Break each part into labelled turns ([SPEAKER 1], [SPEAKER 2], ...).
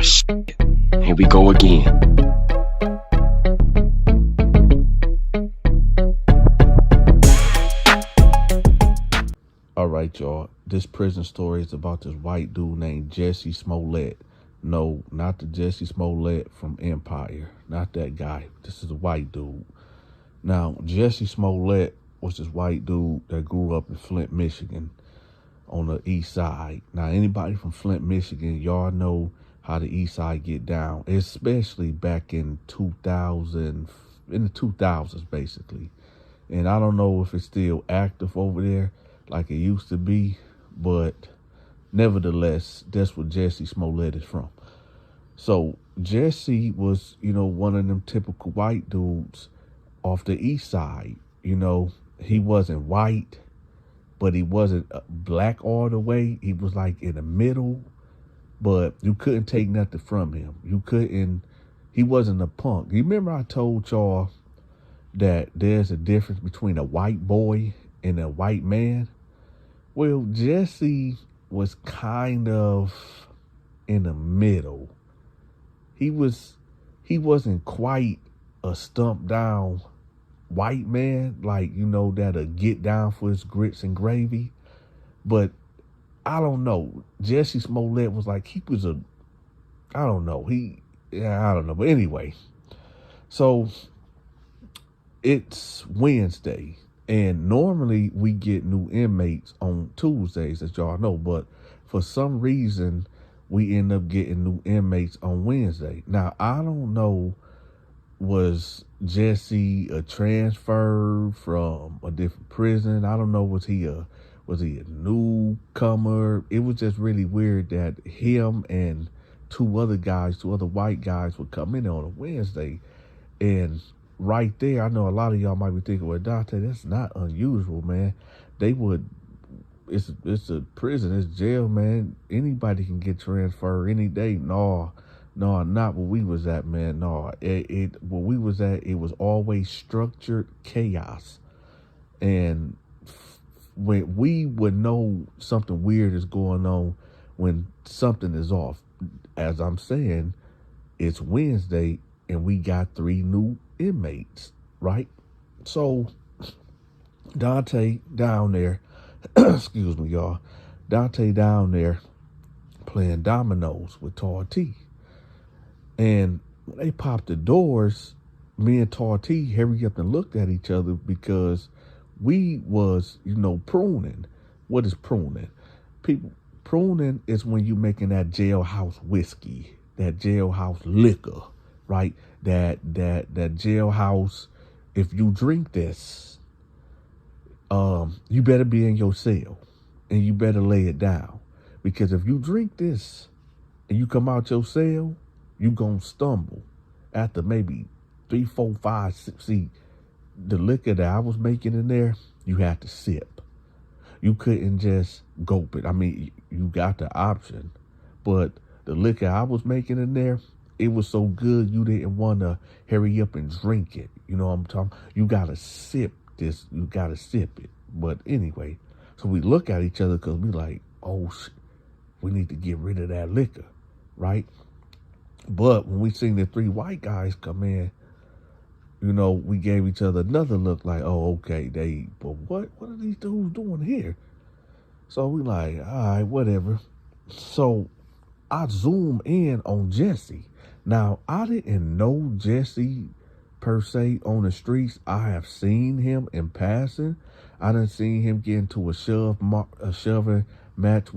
[SPEAKER 1] shit. Here we go again.
[SPEAKER 2] All right, y'all. This prison story is about this white dude named Jesse Smollett. No, not the Jesse Smollett from Empire. Not that guy. This is a white dude. Now, Jesse Smollett was this white dude that grew up in Flint, Michigan on the east side. Now, anybody from Flint, Michigan, y'all know how the east side get down, especially back in the 2000s, basically. And I don't know if it's still active over there like it used to be, but nevertheless, that's where Jesse Smollett is from. So Jesse was, one of them typical white dudes off the east side. He wasn't white, but he wasn't black all the way. He was like in the middle, but you couldn't take nothing from him. He wasn't a punk. You remember I told y'all that there's a difference between a white boy and a white man? Well, Jesse was kind of in the middle. He wasn't quite a stumped down white man, like, that'll get down for his grits and gravy. But I don't know. Jesse Smollett was like, I don't know. But anyway, so it's Wednesday. And normally we get new inmates on Tuesdays, as y'all know, but for some reason we end up getting new inmates on Wednesday. Now, I don't know, was Jesse a transfer from a different prison? I don't know, was he a newcomer? It was just really weird that him and two other white guys would come in on a Wednesday. And right there, I know a lot of y'all might be thinking, well, Donta, that's not unusual, man. It's a prison, it's jail, man. Anybody can get transferred any day. No, not where we was at, man. No, where we was at, it was always structured chaos. And when we would know something weird is going on when something is off. As I'm saying, it's Wednesday and we got 3 new inmates, right? So Donta down there, excuse me, y'all. Donta down there playing dominoes with Tall T. And when they popped the doors, me and Tall T hurried up and looked at each other because we was, pruning. What is pruning? Pruning is when you making that jailhouse whiskey, that jailhouse liquor, right? That jailhouse, if you drink this, you better be in your cell and you better lay it down. Because if you drink this and you come out your cell, you gonna stumble after maybe 3, 4, 5, 6. See, the liquor that I was making in there, you had to sip. You couldn't just gulp it. I mean, you got the option, but the liquor I was making in there, it was so good you didn't want to hurry up and drink it. You know what I'm talking? You got to sip this. You got to sip it. But anyway, so we look at each other because we like, oh, shit, we need to get rid of that liquor, right? But when we seen the 3 white guys come in, we gave each other another look like, oh, okay, but what are these dudes doing here? So we like, all right, whatever. So I zoom in on Jesse. Now, I didn't know Jesse per se on the streets. I have seen him in passing. I done seen him get into a shoving match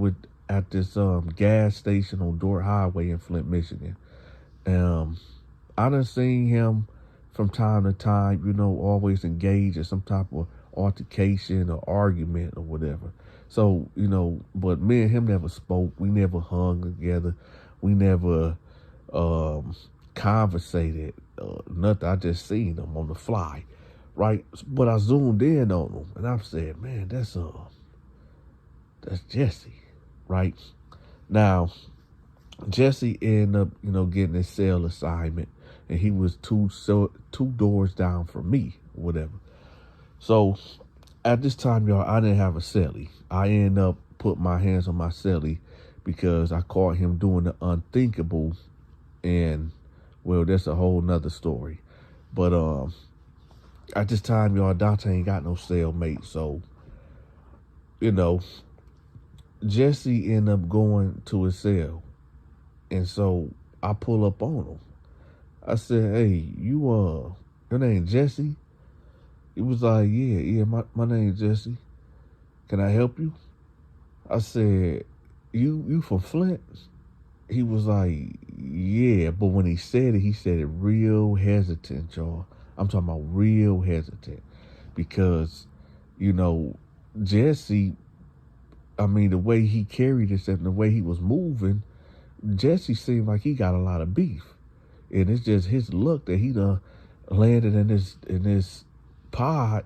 [SPEAKER 2] at this gas station on Dort Highway in Flint, Michigan. I done seen him from time to time, always engaged in some type of altercation or argument or whatever. So, but me and him never spoke. We never hung together. We never conversated. Nothing. I just seen him on the fly, right? But I zoomed in on him and I said, man, that's Jesse, right? Now, Jesse ended up, getting his cell assignment, and he was two doors down from me, whatever. So at this time, y'all, I didn't have a cellie. I ended up putting my hands on my cellie because I caught him doing the unthinkable And well, that's a whole nother story. But at this time, y'all, Donta ain't got no cellmate. So, you know, Jesse ended up going to his cell. And so I pull up on him. I said, hey, your name Jesse? He was like, yeah, my name's Jesse. Can I help you? I said, you from Flint? He was like, yeah, but when he said it real hesitant, y'all. I'm talking about real hesitant. Because, Jesse, I mean, the way he carried this and the way he was moving, Jesse seemed like he got a lot of beef. And it's just his luck that he done landed in this pod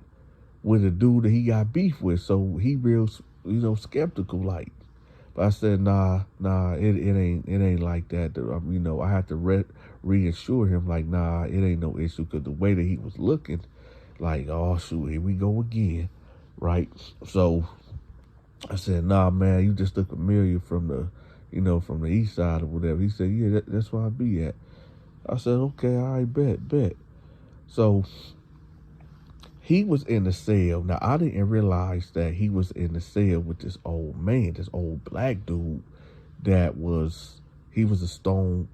[SPEAKER 2] with a dude that he got beef with. So he real, skeptical like. But I said, nah, it ain't like that. I had to reassure him, like, nah, it ain't no issue, because the way that he was looking, like, oh shoot, here we go again, right? So I said, nah, man, you just look familiar from the east side or whatever. He said, yeah, that's where I be at. I said, okay, all right, bet. So he was in the cell. Now, I didn't realize that he was in the cell with this old man, this old black dude he was a stone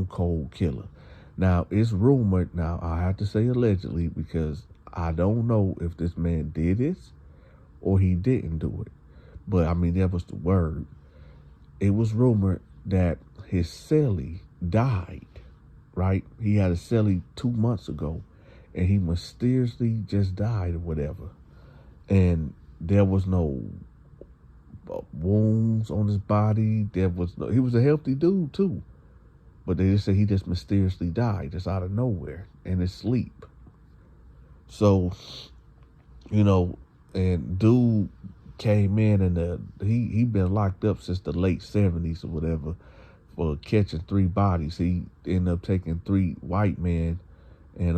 [SPEAKER 2] cold killer. Now, it's rumored, now I have to say allegedly, because I don't know if this man did this or he didn't do it. But, I mean, that was the word. It was rumored that his cellie died, right? He had a cellie 2 months ago, and he mysteriously just died or whatever. And there was no wounds on his body. He was a healthy dude too. But they just said he just mysteriously died, just out of nowhere, in his sleep. So, and dude came in, and he been locked up since the late 70s or whatever for catching 3 bodies. He ended up taking 3 white men and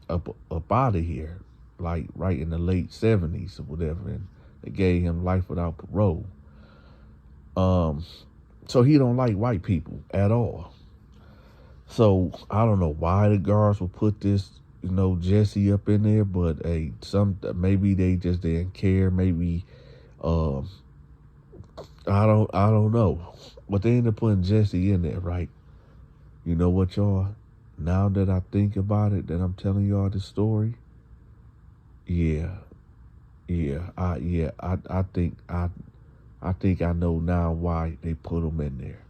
[SPEAKER 2] up out of here, like right in the late 70s or whatever, and they gave him life without parole. So he don't like white people at all. So I don't know why the guards would put this, Jesse up in there, but hey, maybe they just didn't care. Maybe I don't know. But they ended up putting Jesse in there, right? You know what, y'all? Now that I think about it, that I'm telling y'all this story, I think I know now why they put him in there.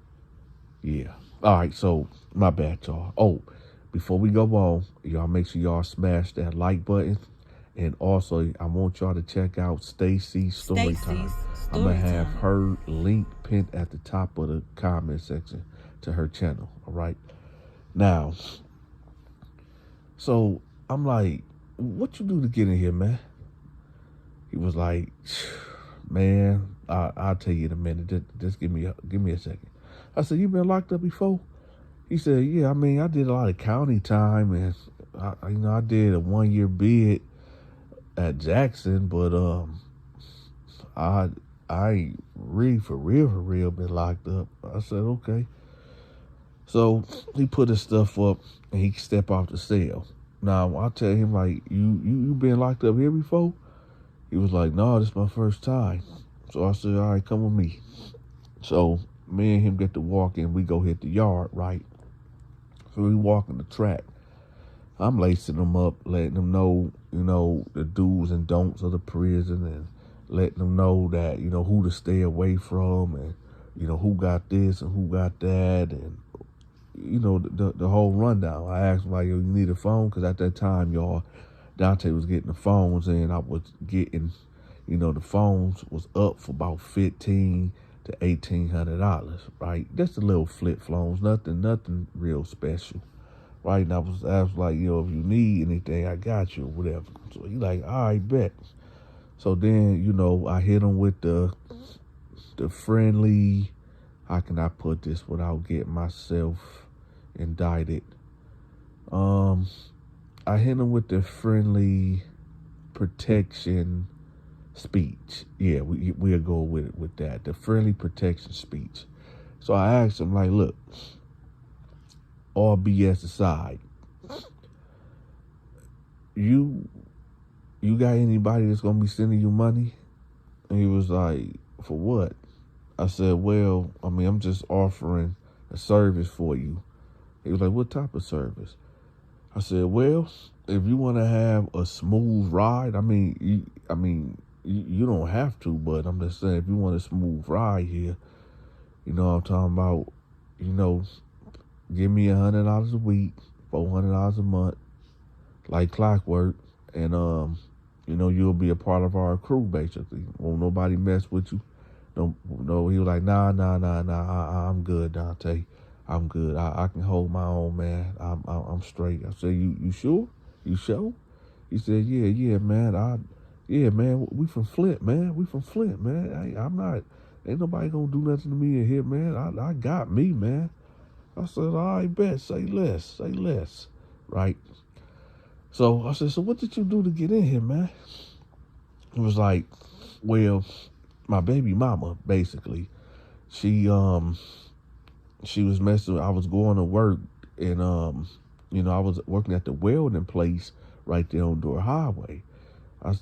[SPEAKER 2] Yeah. All right, so my bad, y'all. Oh, before we go on, y'all make sure y'all smash that like button. And also, I want y'all to check out Stacy's Storytime. I'm going to have her link pinned at the top of the comment section to her channel, all right? Now, so I'm like, what you do to get in here, man? He was like, man, I'll tell you in a minute. Just give me a second. I said, you been locked up before? He said, yeah, I mean, I did a lot of county time, and I did a 1-year bid at Jackson, but I ain't really for real been locked up. I said, okay. So he put his stuff up and he stepped off the cell. Now I tell him, like, you been locked up here before? He was like, no, this is my first time. So I said, all right, come with me. So me and him get to walk in. We go hit the yard, right? So we walking the track. I'm lacing them up, letting them know, the do's and don'ts of the prison, and letting them know that, who to stay away from, and, who got this and who got that, and, the whole rundown. I asked him, like, yo, you need a phone? Because at that time, y'all, Donta was getting the phones, and I was getting, the phones was up for about $1,500 to $1,800, right? Just a little flip phones, nothing real special. Right, and I was like, if you need anything, I got you, or whatever. So he like, all right, bet. So then, I hit him with the friendly, how can I put this without getting myself indicted? I hit him with the friendly protection speech. Yeah, we'll go with that. The friendly protection speech. So I asked him, like, look, all BS aside, you got anybody that's gonna be sending you money? And he was like, for what? I said, well, I mean, I'm just offering a service for you. He was like, what type of service? I said, well, if you want to have a smooth ride, you don't have to, but I'm just saying, if you want a smooth ride here, you know what I'm talking about, you know, give me $100 a week, $400 a month, like clockwork, and you know, you'll be a part of our crew basically. Won't nobody mess with you. No. He was like, nah. I'm good, Dante. I'm good. I can hold my own, man. I'm straight. I said, you sure? You sure? He said, yeah, man. Yeah, man. We from Flint, man. We from Flint, man. I'm not. Ain't nobody gonna do nothing to me in here, man. I got me, man. I said, all right, bet. Say less. Right? So I said, so what did you do to get in here, man? It was like, well, my baby mama, basically, she was messing. I was going to work, and you know, I was working at the welding place right there on Door Highway.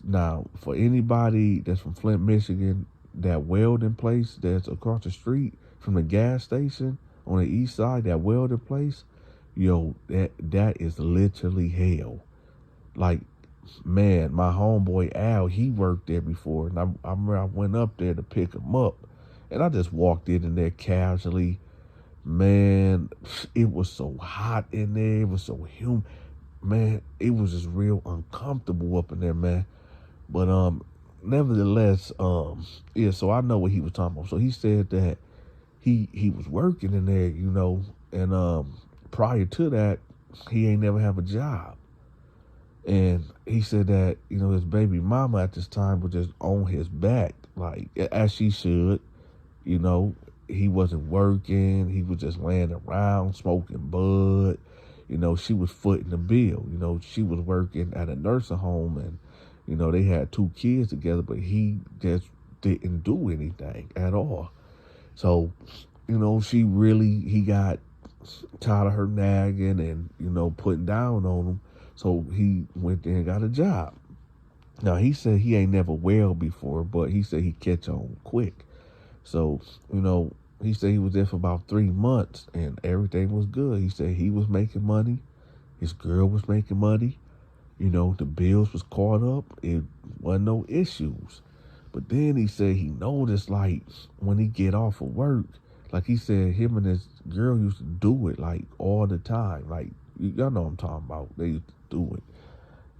[SPEAKER 2] Now, for anybody that's from Flint, Michigan, that welding place that's across the street from the gas station on the east side, that welding place, yo, that is literally hell. Like, man, my homeboy Al, he worked there before, and I remember I went up there to pick him up, and I just walked in there casually. Man, it was so hot in there. It was so humid. Man, it was just real uncomfortable up in there, man. But nevertheless, yeah, so I know what he was talking about. So he said that he was working in there, you know, and prior to that, he ain't never have a job. And he said that, you know, his baby mama at this time was just on his back, like, as she should, you know. He wasn't working. He was just laying around smoking bud. You know, she was footing the bill. You know, she was working at a nursing home, and, you know, they had 2 kids together, but he just didn't do anything at all. So, you know, he got tired of her nagging and, you know, putting down on him. So he went there and got a job. Now, he said he ain't never welled before, but he said he catch on quick. So, you know, he said he was there for about 3 months and everything was good. He said he was making money. His girl was making money. You know, the bills was caught up. It wasn't no issues. But then he said he noticed, like, when he get off of work, like he said, him and his girl used to do it, like, all the time. Like, y'all know what I'm talking about. They used to do it.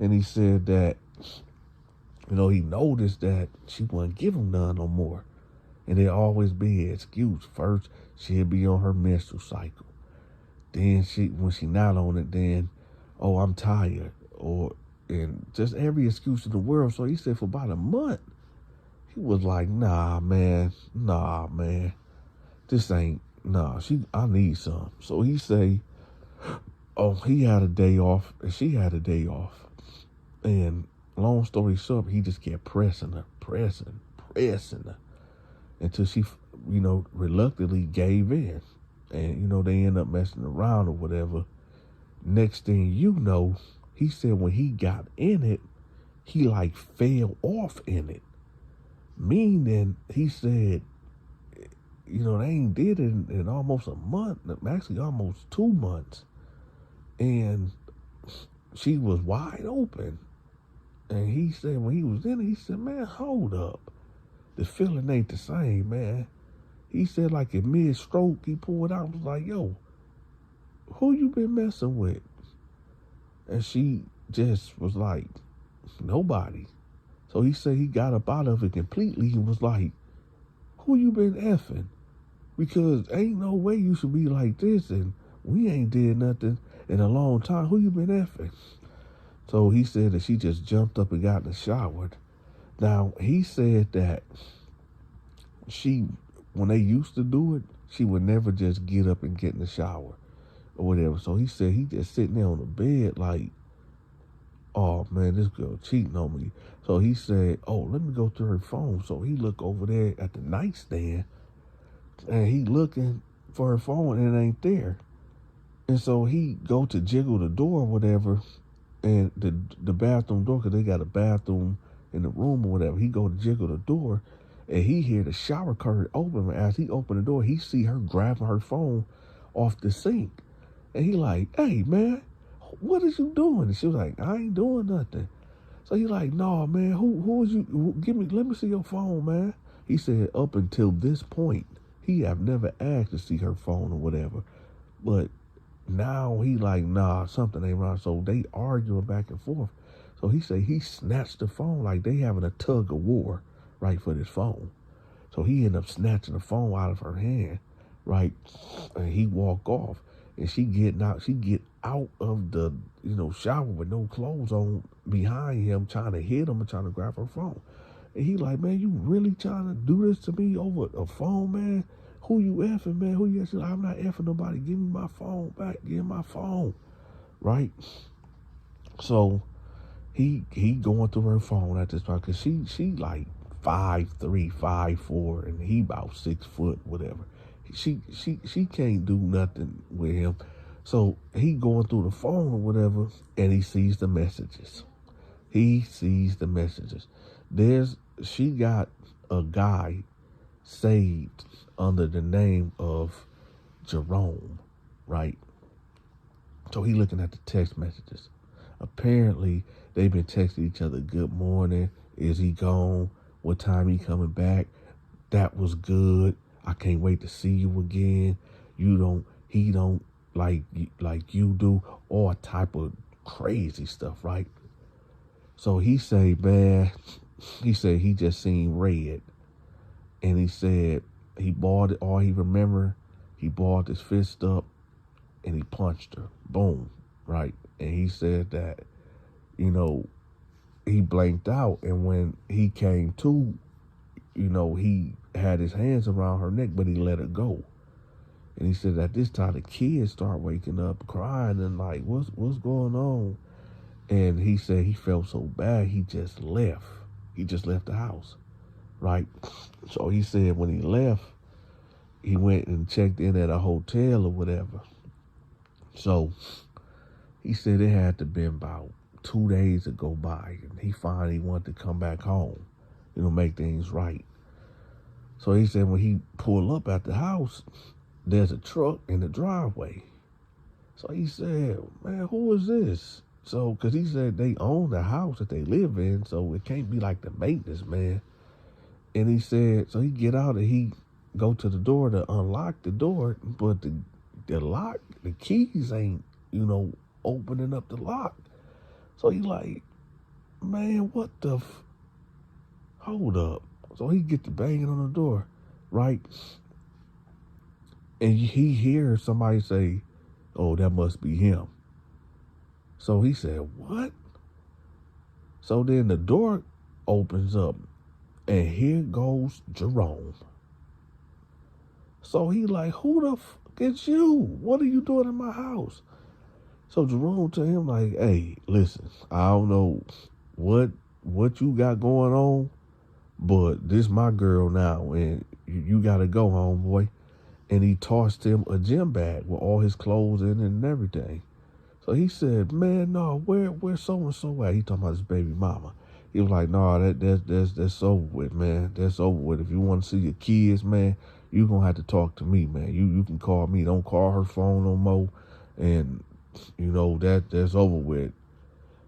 [SPEAKER 2] And he said that, you know, he noticed that she wouldn't give him none no more. And there'd always be an excuse. First, she'd be on her menstrual cycle. Then when she not on it, then, oh, I'm tired. And just every excuse in the world. So he said for about a month, he was like, nah, man. This ain't, I need some. So he say, oh, he had a day off and she had a day off. And long story short, he just kept pressing her. Until she, you know, reluctantly gave in. And, you know, they end up messing around or whatever. Next thing you know, he said when he got in it, he like fell off in it. Meaning, he said, you know, they ain't did it in almost a month, actually almost 2 months. And she was wide open. And he said when he was in it, he said, man, hold up. The feeling ain't the same, man. He said like in mid-stroke, he pulled out and was like, yo, who you been messing with? And she just was like, nobody. So he said he got up out of it completely and was like, who you been effing? Because ain't no way you should be like this and we ain't did nothing in a long time. Who you been effing? So he said that she just jumped up and got in the shower. Now, he said that when they used to do it, she would never just get up and get in the shower or whatever. So he said he just sitting there on the bed like, oh, man, this girl cheating on me. So he said, oh, let me go through her phone. So he looked over there at the nightstand, and he looking for her phone, and it ain't there. And so he go to jiggle the door or whatever, and the bathroom door, because they got a bathroom in the room or whatever. He go to jiggle the door, and he hear the shower curtain open. And as he open the door, he see her grabbing her phone off the sink. And he like, hey, man, what is you doing? And she was like, I ain't doing nothing. So he like, no, man, who is you? Let me see your phone, man. He said up until this point, he have never asked to see her phone or whatever. But now he like, nah, something ain't right. So they arguing back and forth. So he said he snatched the phone, like they having a tug of war, right, for this phone. So he ended up snatching the phone out of her hand, right? And he walk off. And she get out of the, shower with no clothes on behind him, trying to hit him and trying to grab her phone. And he like, man, you really trying to do this to me over a phone, man? Who you effing, man? Who you? She's like, I'm not effing nobody. Give me my phone back. Give me my phone, right? So he going through her phone at this point, because she like 5'3", 5'4", and he about 6 foot, whatever. She can't do nothing with him. So he going through the phone or whatever, and he sees the messages. She got a guy saved under the name of Jerome, right? So he looking at the text messages. Apparently, they've been texting each other, good morning, is he gone? What time he coming back? That was good. I can't wait to see you again. He don't like you do, all type of crazy stuff, right? So he say, man, he said he just seen red. And he said he balled it, all he remember, he balled his fist up and he punched her. Boom, right? And he said that, he blanked out, and when he came to, he had his hands around her neck, but he let her go. And he said at this time the kids start waking up crying and like, what's going on? And he said he felt so bad he just left. He just left the house, right? So he said when he left, he went and checked in at a hotel or whatever. So he said it had to been about 2 days to go by, and he finally wanted to come back home, make things right. So he said when he pulled up at the house, there's a truck in the driveway. So he said, man, who is this? So, because he said they own the house that they live in, so it can't be like the maintenance man. And he said, so he get out and he go to the door to unlock the door, but the lock, the keys ain't, opening up the lock. So he like, man, what the hold up. So he get to banging on the door, right? And he hears somebody say, oh, that must be him. So he said, what? So then the door opens up, and here goes Jerome. So he like, who the fuck is you? What are you doing in my house? So Jerome to him like, hey, listen, I don't know what you got going on, but this my girl now, and you gotta go, homeboy. And he tossed him a gym bag with all his clothes in it and everything. So he said, man, no, where so-and-so at? He talking about his baby mama. He was like, no, that's over with, man. That's over with. If you want to see your kids, man, you gonna have to talk to me, man. You can call me. Don't call her phone no more. And that's over with.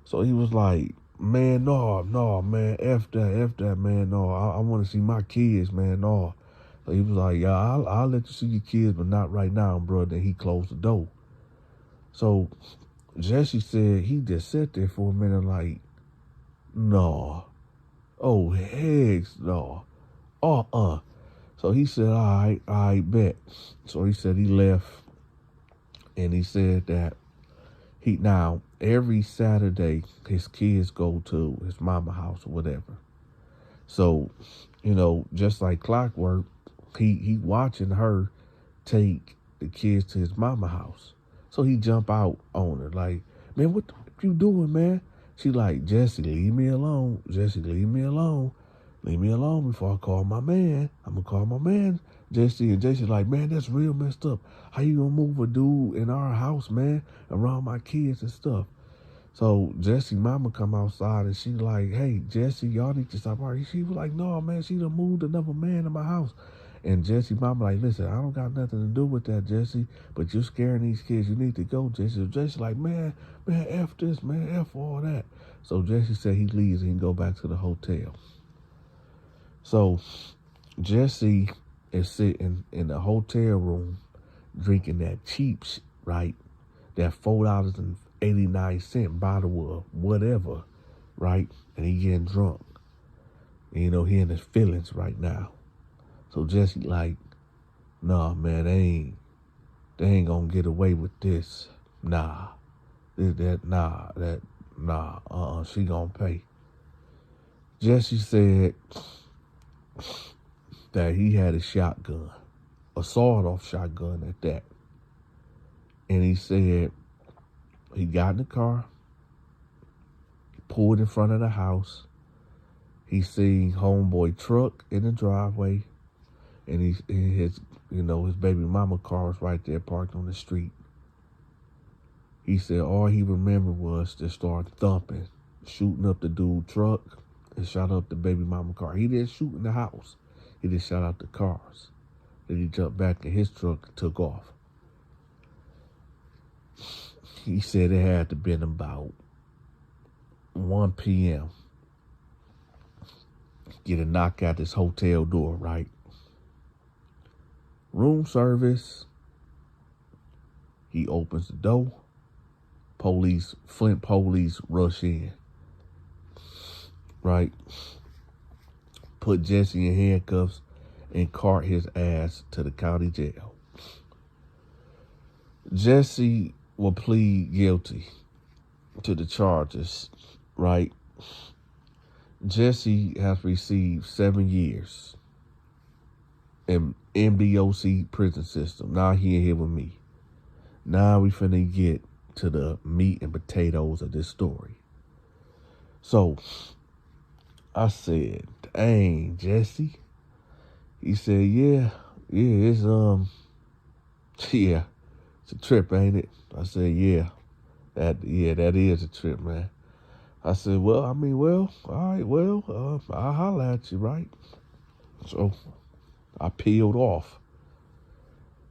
[SPEAKER 2] So he was like, man, no, man, F that, man, no. I want to see my kids, man, no. So he was like, yeah, I'll let you see your kids, but not right now, bro. Then he closed the door. So Jesse said he just sat there for a minute like, no. Oh, heck no. So he said, all right, bet. So he said he left, and he said that now every Saturday his kids go to his mama house or whatever. So, just like clockwork, he watching her take the kids to his mama house. So he jump out on her like, man, what you doing, man? She like, Jesse, leave me alone. Jesse, leave me alone. Leave me alone before I call my man. I'm going to call my man Jesse and Jesse's like, man, that's real messed up. How you gonna move a dude in our house, man, around my kids and stuff? So Jesse mama come outside and she like, hey, Jesse, y'all need to stop arguing. She was like, no, man, she done moved another man in my house. And Jesse mama like, listen, I don't got nothing to do with that, Jesse, but you're scaring these kids. You need to go, Jesse. So Jesse like, man, F this, man, F all that. So Jesse said he leaves and he can go back to the hotel. So Jesse is sitting in the hotel room drinking that cheap shit, right? That $4.89 bottle of whatever, right? And he getting drunk. And, he in his feelings right now. So Jesse like, nah, man, they ain't gonna get away with this. Nah. She gonna pay. Jesse said that he had a shotgun, a sawed-off shotgun at that. And he said he got in the car, pulled in front of the house. He seen homeboy truck in the driveway, and his baby mama car was right there parked on the street. He said all he remembered was to start thumping, shooting up the dude truck, and shot up the baby mama car. He didn't shoot in the house. He just shot out the cars. Then he jumped back in his truck and took off. He said it had to been about 1 p.m. Get a knock at this hotel door, right? Room service. He opens the door. Flint police rush in. Right? Put Jesse in handcuffs and cart his ass to the county jail. Jesse will plead guilty to the charges, right? Jesse has received 7 years in MDOC prison system. Now he in here with me. Now we finna get to the meat and potatoes of this story. So I said, dang, Jesse. He said, yeah, it's it's a trip, ain't it? I said, yeah, that is a trip, man. I said, all right, I'll holler at you, right? So I peeled off.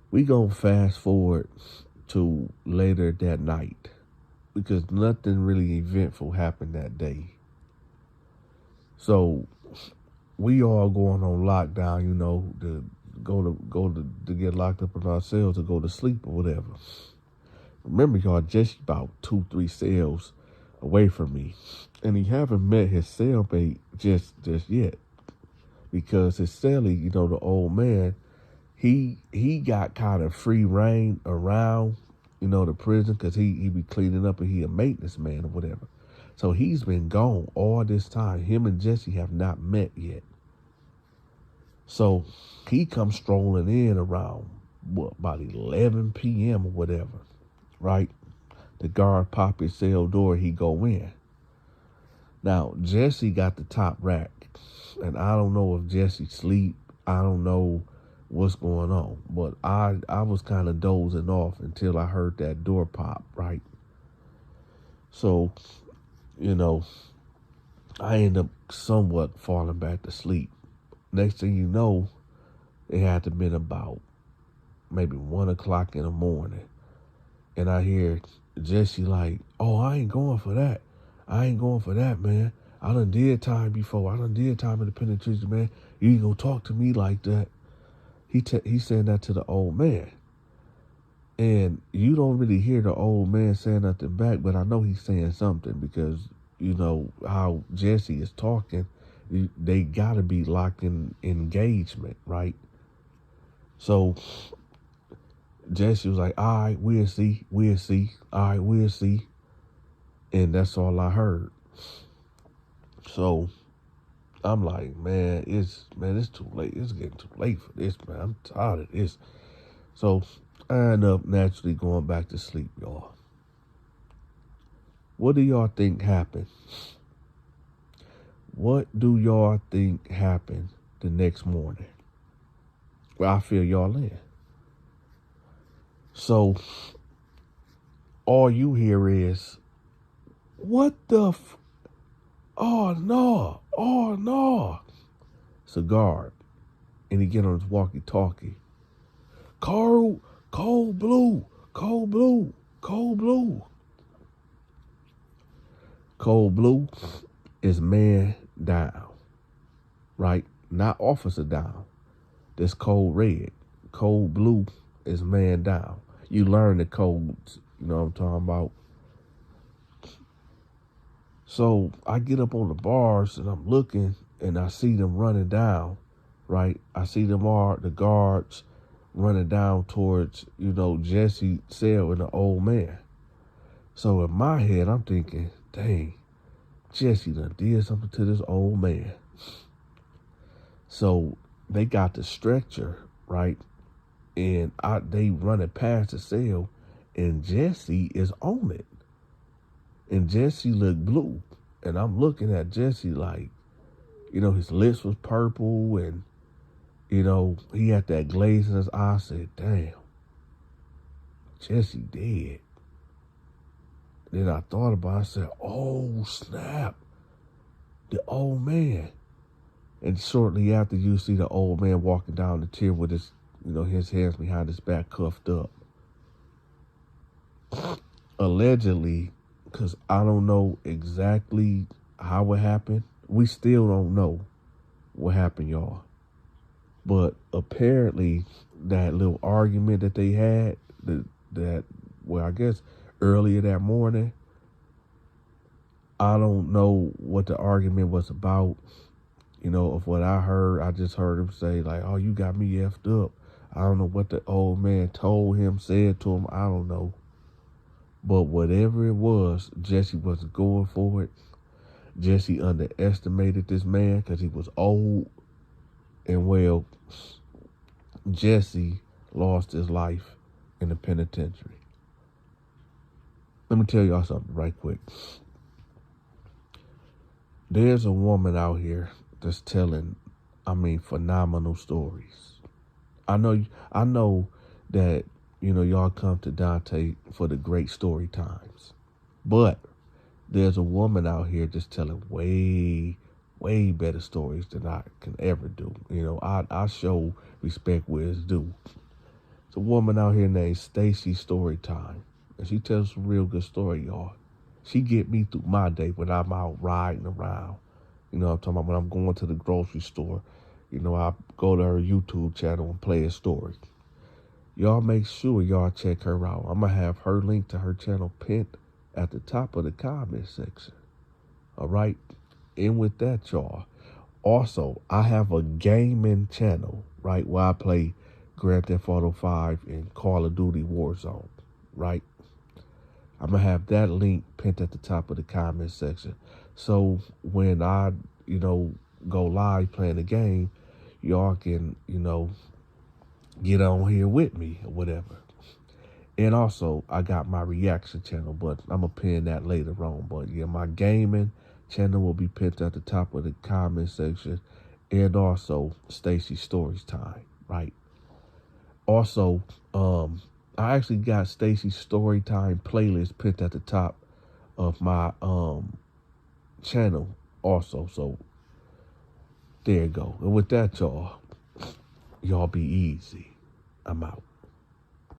[SPEAKER 2] We gonna fast forward to later that night because nothing really eventful happened that day. So we all going on lockdown, to go to get locked up in our cells to go to sleep or whatever. Remember, y'all, Jesse about 2-3 cells away from me, and he haven't met his cellmate just yet, because his cellie, the old man, he got kind of free reign around, the prison, because he be cleaning up and he a maintenance man or whatever. So he's been gone all this time. Him and Jesse have not met yet. So he comes strolling in around about 11 p.m. or whatever, right? The guard pop his cell door, he go in. Now, Jesse got the top rack, and I don't know if Jesse sleep. I don't know what's going on, but I was kind of dozing off until I heard that door pop, right? So, I end up somewhat falling back to sleep. Next thing you know, it had to have been about maybe 1 o'clock in the morning, and I hear Jesse like, oh, I ain't going for that. I ain't going for that, man. I done did time before. I done did time in the penitentiary, man. You ain't gonna talk to me like that. He saying that to the old man. And you don't really hear the old man saying nothing back, but I know he's saying something because, how Jesse is talking, they gotta be locked in engagement, right? So Jesse was like, all right, we'll see. All right, we'll see. And that's all I heard. So I'm like, man, it's too late. It's getting too late for this, man. I'm tired of this. So I end up naturally going back to sleep, y'all. What do y'all think happened? What do y'all think happened the next morning? where I fill y'all in. So all you hear is, what the oh no. It's a guard. And he get on his walkie-talkie. Cold blue. Cold blue is man down, right? Not officer down. This code red. Code blue is man down. You learn the codes, you know what I'm talking about? So I get up on the bars and I'm looking and I see them running down, right? I see them all, the guards running down towards, Jesse's cell and the old man. So in my head, I'm thinking, dang, Jesse done did something to this old man. So they got the stretcher, right? And they running past the cell, and Jesse is on it. And Jesse looked blue. And I'm looking at Jesse like, his lips was purple, and, he had that glaze in his eye. I said, damn, Jesse dead. Then I thought about it. I said, oh, snap. The old man. And shortly after, you see the old man walking down the tier with his, his hands behind his back cuffed up. Allegedly, because I don't know exactly how it happened. We still don't know what happened, y'all. But apparently, that little argument that they had, I guess earlier that morning, I don't know what the argument was about. Of what I heard, I just heard him say, like, oh, you got me effed up. I don't know what the old man told him, said to him. I don't know. But whatever it was, Jesse wasn't going for it. Jesse underestimated this man because he was old. And, well, Jesse lost his life in the penitentiary. Let me tell y'all something right quick. There's a woman out here that's telling, phenomenal stories. I know that, y'all come to Dante for the great story times. But there's a woman out here just telling way, way better stories than I can ever do. I show respect where it's due. It's a woman out here named Stacy Storytime. And she tells some real good story, y'all. She get me through my day when I'm out riding around. I'm talking about when I'm going to the grocery store. I go to her YouTube channel and play a story. Y'all make sure y'all check her out. I'm going to have her link to her channel pinned at the top of the comment section. All right? And with that, y'all. Also, I have a gaming channel, right, where I play Grand Theft Auto 5 and Call of Duty Warzone, right? I'm going to have that link pinned at the top of the comment section. So when I, go live playing the game, y'all can, get on here with me or whatever. And also, I got my reaction channel, but I'm going to pin that later on. But yeah, my gaming channel will be pinned at the top of the comment section. And also, Stacy Stories Time, right? Also, I actually got Stacy's Storytime playlist pinned at the top of my channel also. So there you go. And with that, y'all be easy. I'm out.